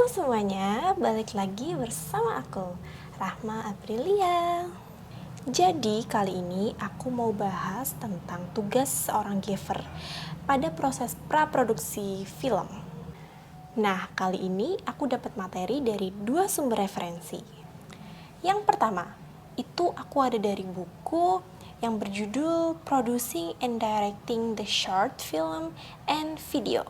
Halo semuanya, balik lagi bersama aku, Rahma Aprilia. Jadi kali ini aku mau bahas tentang tugas seorang giver pada proses praproduksi film. Nah, kali ini aku dapat materi dari dua sumber referensi. Yang pertama, itu aku ada dari buku yang berjudul Producing and Directing the Short Film and Video.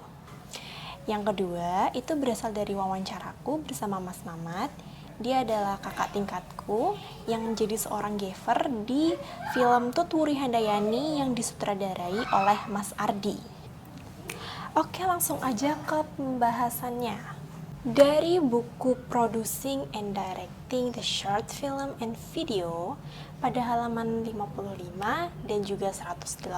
Yang kedua, itu berasal dari wawancaraku bersama Mas Mamat. Dia adalah kakak tingkatku yang menjadi seorang giver di film Tutwuri Handayani yang disutradarai oleh Mas Ardi. Oke, langsung aja ke pembahasannya. Dari buku Producing and Directing the Short Film and Video pada halaman 55 dan juga 182,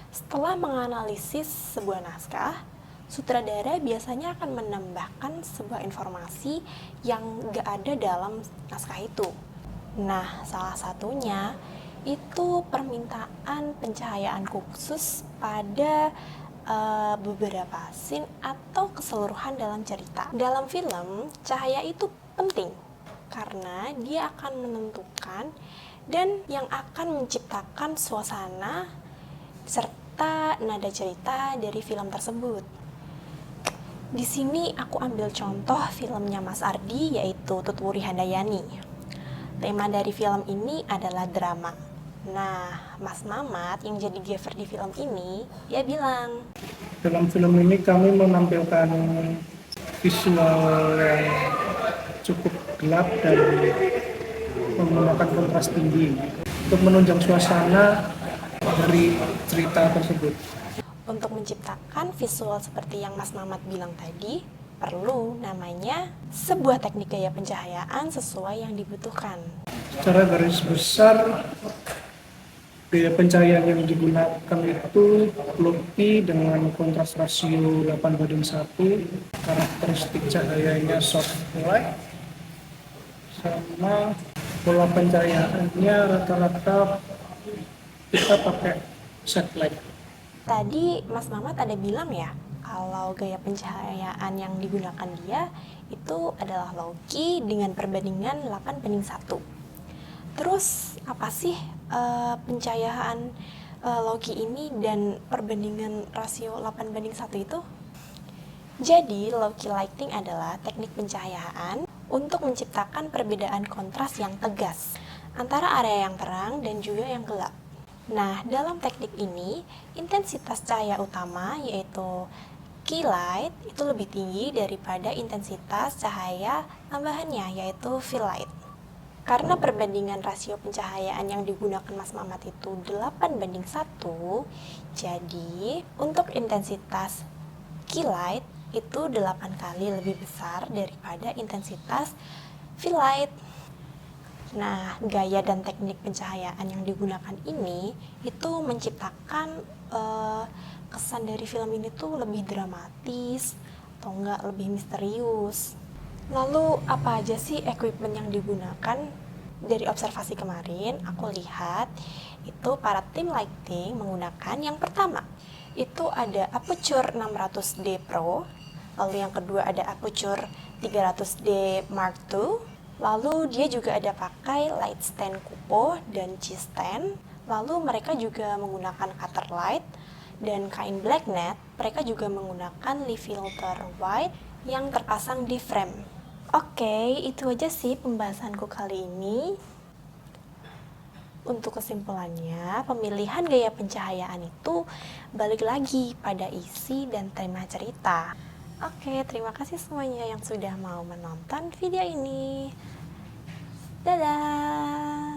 setelah menganalisis sebuah naskah, sutradara biasanya akan menambahkan sebuah informasi yang gak ada dalam naskah itu. Nah, salah satunya itu permintaan pencahayaan khusus pada beberapa scene atau keseluruhan dalam cerita. Dalam film, cahaya itu penting karena dia akan menentukan dan yang akan menciptakan suasana serta nada cerita dari film tersebut. Di sini aku ambil contoh filmnya Mas Ardi, yaitu Tutwuri Handayani. Tema dari film ini adalah drama. Nah, Mas Mamat yang jadi giver di film ini, dia bilang, dalam film ini kami menampilkan visual yang cukup gelap dan menggunakan kontras tinggi untuk menunjang suasana dari cerita tersebut. Untuk menciptakan visual seperti yang Mas Mamat bilang tadi, perlu namanya sebuah teknik gaya pencahayaan sesuai yang dibutuhkan. Secara garis besar, gaya pencahayaan yang digunakan itu lopi dengan kontras rasio 8:1, karakteristik cahayanya soft light, sama pola pencahayaannya rata-rata kita pakai set light. Tadi Mas Mamat ada bilang ya, kalau gaya pencahayaan yang digunakan dia itu adalah low-key dengan perbandingan 8:1. Terus apa sih pencahayaan low-key ini dan perbandingan rasio 8:1 itu? Jadi low-key lighting adalah teknik pencahayaan untuk menciptakan perbedaan kontras yang tegas antara area yang terang dan juga yang gelap. Nah, dalam teknik ini, intensitas cahaya utama yaitu key light itu lebih tinggi daripada intensitas cahaya tambahannya yaitu fill light. Karena perbandingan rasio pencahayaan yang digunakan Mas Mamat itu 8:1, jadi untuk intensitas key light itu 8 kali lebih besar daripada intensitas fill light. Nah, gaya dan teknik pencahayaan yang digunakan ini itu menciptakan kesan dari film ini tuh lebih dramatis atau enggak lebih misterius. Lalu apa aja sih equipment yang digunakan? Dari observasi kemarin aku lihat itu para tim lighting menggunakan yang pertama itu ada aperture 600D Pro, lalu yang kedua ada aperture 300D Mark II. Lalu dia juga ada pakai light stand kupo dan G-stand. Lalu mereka juga menggunakan cutter light dan kain black net. Mereka juga menggunakan leaf filter white yang terpasang di frame. Oke, itu aja sih pembahasanku kali ini. Untuk kesimpulannya, pemilihan gaya pencahayaan itu balik lagi pada isi dan tema cerita. Oke, terima kasih semuanya yang sudah mau menonton video ini. Dadah!